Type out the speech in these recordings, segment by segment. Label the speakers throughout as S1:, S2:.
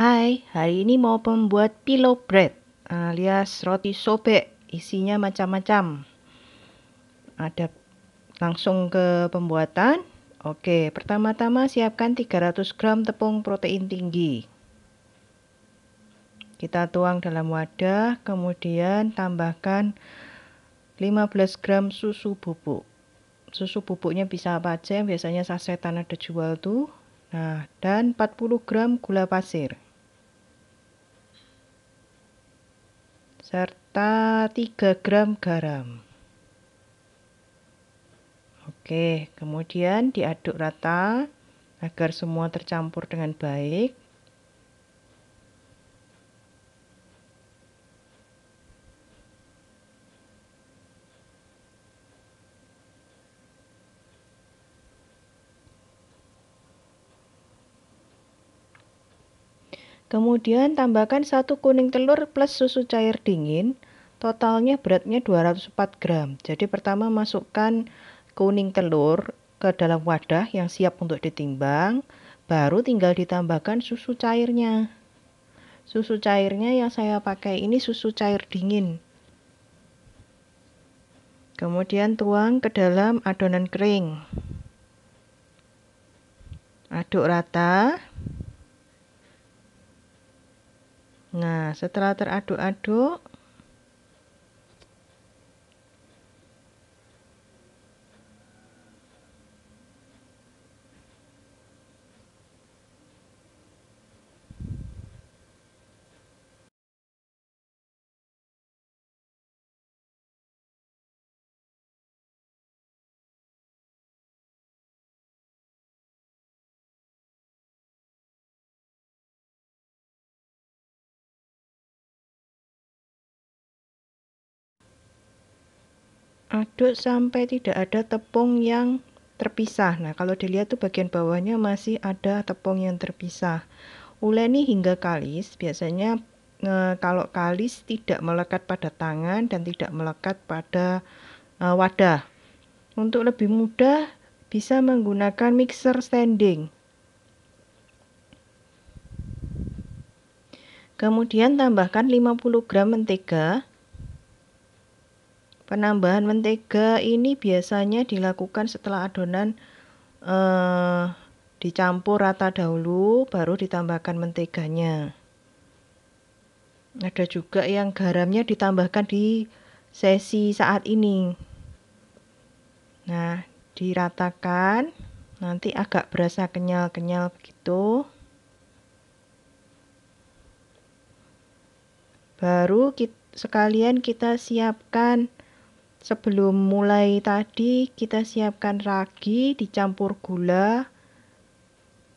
S1: Hai, hari ini mau membuat pillow bread alias roti sobek. Isinya macam-macam. Ada langsung ke pembuatan. Oke, pertama-tama siapkan 300 gram tepung protein tinggi. Kita tuang dalam wadah, kemudian tambahkan 15 gram susu bubuk. Susu bubuknya bisa apa aja, biasanya sasetan ada jual tuh. Nah, dan 40 gram gula pasir. Serta 3 gram garam. Oke, kemudian diaduk rata agar semua tercampur dengan baik. Kemudian tambahkan 1 kuning telur plus susu cair dingin. Totalnya beratnya 204 gram. Jadi pertama masukkan kuning telur ke dalam wadah yang siap untuk ditimbang. Baru tinggal ditambahkan susu cairnya. Susu cairnya yang saya pakai ini susu cair dingin. Kemudian tuang ke dalam adonan kering. Aduk rata. Nah, setelah teraduk-aduk, aduk sampai tidak ada tepung yang terpisah. Nah, kalau dilihat tuh bagian bawahnya masih ada tepung yang terpisah. Uleni hingga kalis. Biasanya kalau kalis tidak melekat pada tangan dan tidak melekat pada wadah. Untuk lebih mudah bisa menggunakan mixer standing. Kemudian tambahkan 50 gram mentega. Penambahan mentega ini biasanya dilakukan setelah adonan dicampur rata dahulu, baru ditambahkan menteganya. Ada juga yang garamnya ditambahkan di sesi saat ini. Nah, diratakan, nanti agak berasa kenyal-kenyal begitu. Baru sekalian kita siapkan. Sebelum mulai tadi kita siapkan ragi dicampur gula.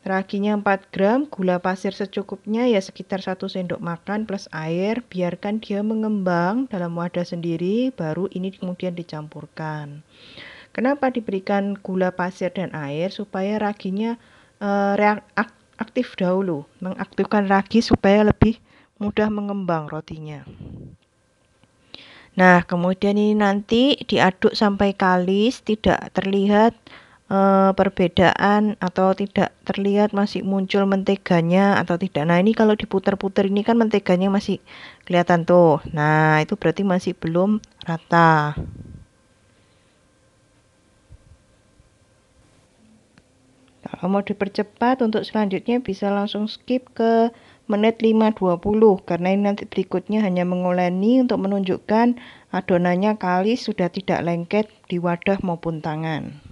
S1: Raginya 4 gram, gula pasir secukupnya ya sekitar 1 sendok makan plus air. Biarkan dia mengembang dalam wadah sendiri, baru ini kemudian dicampurkan. Kenapa diberikan gula pasir dan air? Supaya raginya aktif dahulu, mengaktifkan ragi supaya lebih mudah mengembang rotinya. Nah, kemudian ini nanti diaduk sampai kalis, tidak terlihat perbedaan atau tidak terlihat masih muncul menteganya atau tidak. Nah, ini kalau diputar-putar ini kan menteganya masih kelihatan tuh. Nah, itu berarti masih belum rata. Kalau mau dipercepat untuk selanjutnya bisa langsung skip ke menit 5:20 karena ini nanti berikutnya hanya menguleni untuk menunjukkan adonannya kalis sudah tidak lengket di wadah maupun tangan.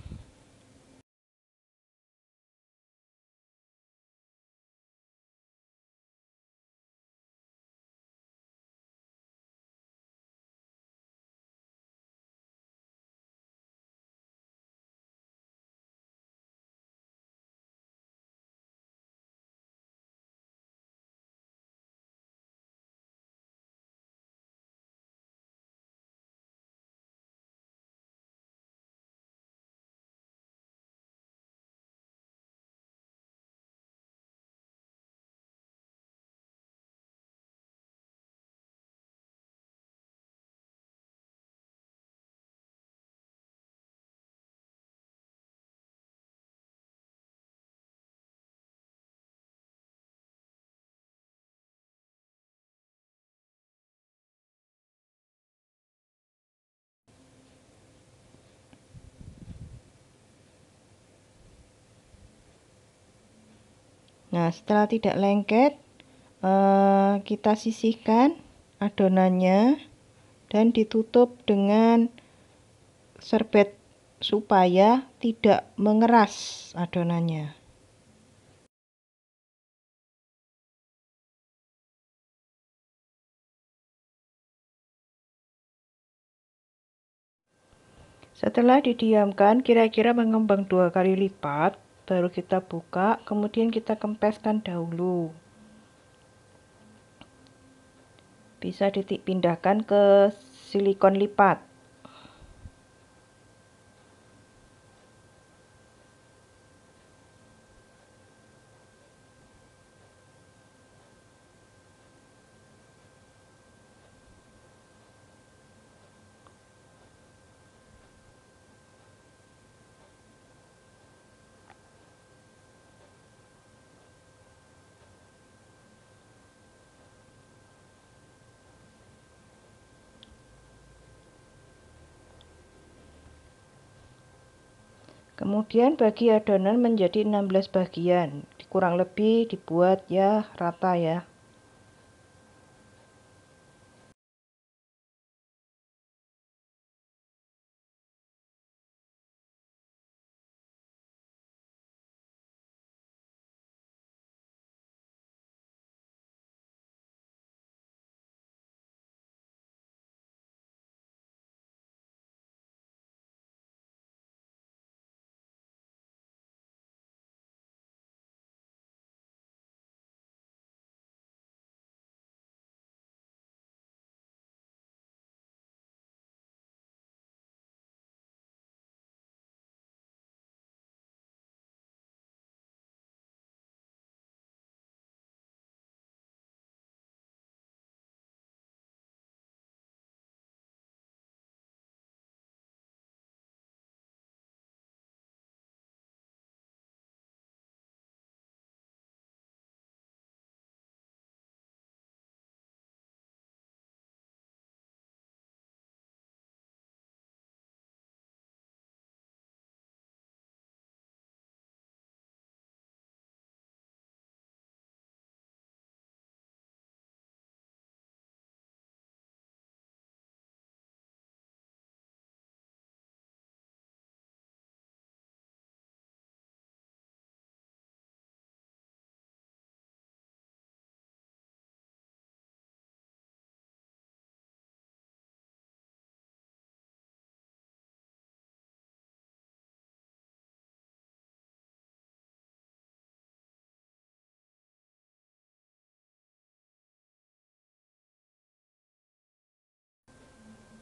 S1: Nah, setelah tidak lengket, kita sisihkan adonannya dan ditutup dengan serbet supaya tidak mengeras adonannya. Setelah didiamkan kira-kira mengembang 2 kali lipat, baru kita buka, kemudian kita kempeskan dahulu. Bisa dipindahkan ke silikon lipat. Kemudian bagi adonan menjadi 16 bagian. Kurang lebih dibuat ya rata ya.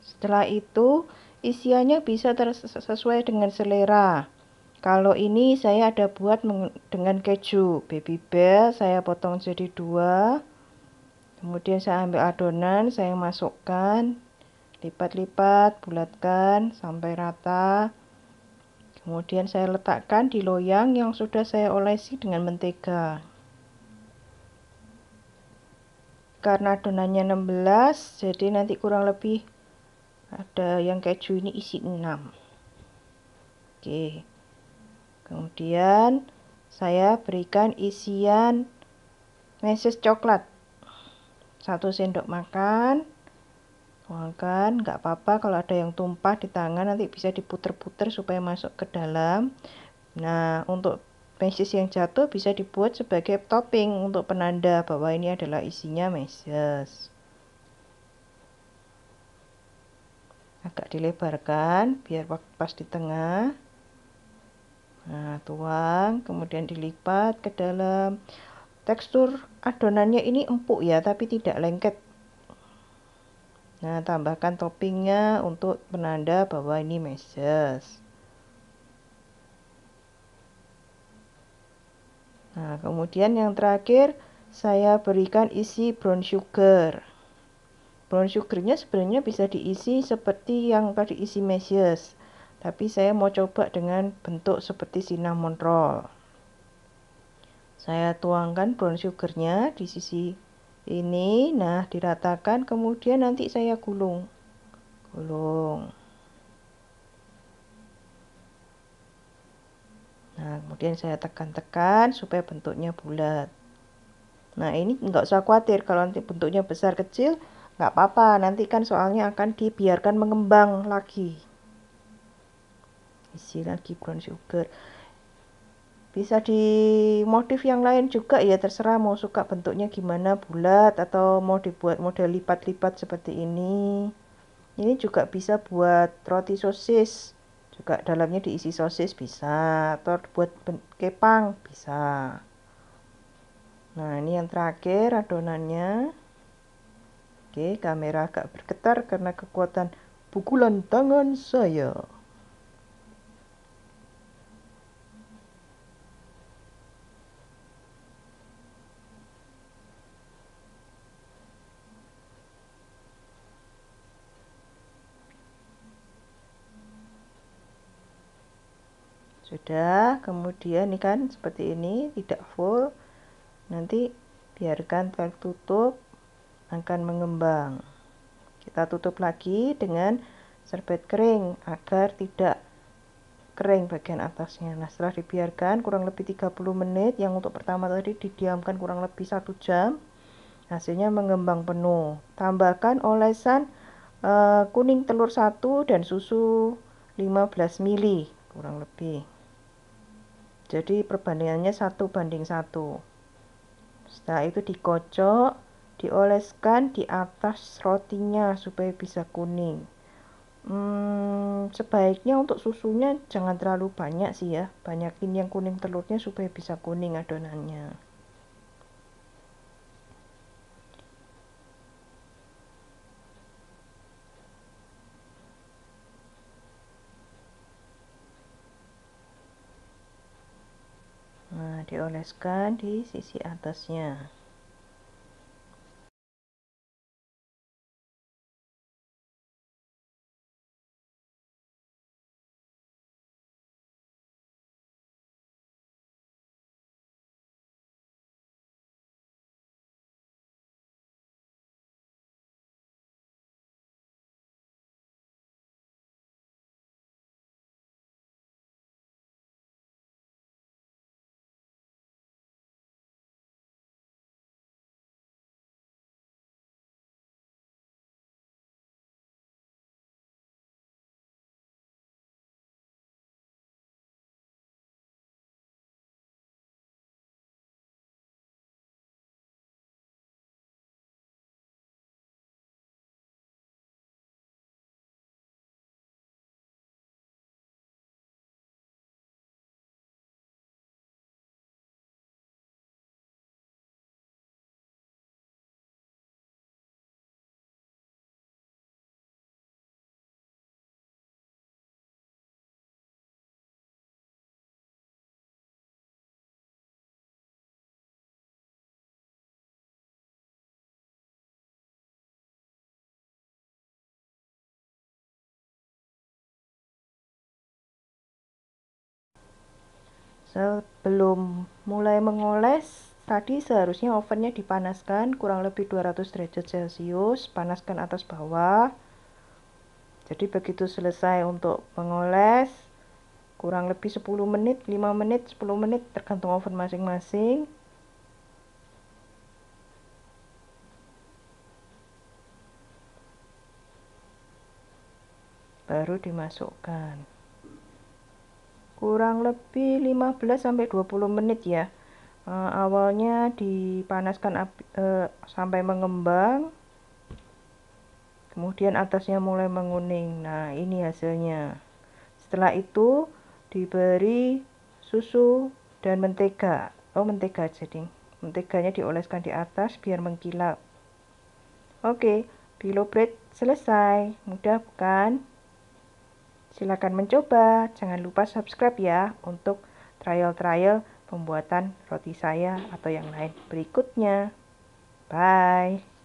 S1: Setelah itu, isiannya bisa sesuai dengan selera. Kalau ini saya ada buat dengan keju. Baby bell saya potong jadi 2. Kemudian saya ambil adonan, saya masukkan, lipat-lipat, bulatkan sampai rata. Kemudian saya letakkan di loyang yang sudah saya olesi dengan mentega. Karena adonannya 16, jadi nanti kurang lebih ada yang keju ini isi 6. Oke. Kemudian saya berikan isian meses coklat 1 sendok makan. Tuangkan, nggak apa-apa kalau ada yang tumpah di tangan, nanti bisa diputer-puter supaya masuk ke dalam. Nah, untuk meses yang jatuh bisa dibuat sebagai topping untuk penanda bahwa ini adalah isinya meses. Agak dilebarkan biar pas di tengah. Nah, tuang, kemudian dilipat ke dalam. Tekstur adonannya ini empuk ya, tapi tidak lengket. Nah, tambahkan toppingnya untuk penanda bahwa ini meses. Nah, kemudian yang terakhir saya berikan isi brown sugar. Brown sugarnya sebenarnya bisa diisi seperti yang tadi isi meses. Tapi saya mau coba dengan bentuk seperti cinnamon roll. Saya tuangkan brown sugarnya di sisi ini. Nah, diratakan, kemudian nanti saya gulung. Nah, kemudian saya tekan-tekan supaya bentuknya bulat. Nah, ini nggak usah khawatir kalau nanti bentuknya besar kecil, nggak apa-apa. Nanti kan soalnya akan dibiarkan mengembang lagi. Isi lagi brown sugar. Bisa di motif yang lain juga ya, terserah mau suka bentuknya gimana, bulat atau mau dibuat model lipat-lipat seperti ini. Ini juga bisa buat roti sosis, juga dalamnya diisi sosis bisa, atau buat kepang bisa. Nah, ini yang terakhir adonannya. Oke, kamera agak bergetar karena kekuatan pukulan tangan saya. Sudah, kemudian ini kan seperti ini, tidak full. Nanti biarkan tertutup, akan mengembang. Kita tutup lagi dengan serbet kering agar tidak kering bagian atasnya. Nah, setelah dibiarkan kurang lebih 30 menit, yang untuk pertama tadi didiamkan kurang lebih 1 jam, hasilnya mengembang penuh. Tambahkan olesan kuning telur 1 dan susu 15 ml kurang lebih. Jadi perbandingannya 1:1. Setelah itu dikocok, dioleskan di atas rotinya supaya bisa kuning. Sebaiknya untuk susunya jangan terlalu banyak sih ya, banyakin yang kuning telurnya supaya bisa kuning adonannya. Nah, dioleskan di sisi atasnya. Sebelum mulai mengoles, tadi seharusnya ovennya dipanaskan kurang lebih 200 derajat Celcius, panaskan atas bawah. Jadi begitu selesai untuk mengoles, kurang lebih 10 menit, 5 menit, 10 menit tergantung oven masing-masing. Baru dimasukkan. Kurang lebih 15-20 menit ya. Awalnya dipanaskan sampai mengembang. Kemudian atasnya mulai menguning. Nah, ini hasilnya. Setelah itu diberi susu dan mentega. Oh, mentega jadi. Menteganya dioleskan di atas biar mengkilap. Oke, phyllo bread selesai. Mudah bukan? Silakan mencoba. Jangan lupa subscribe ya untuk trial-trial pembuatan roti saya atau yang lain berikutnya. Bye.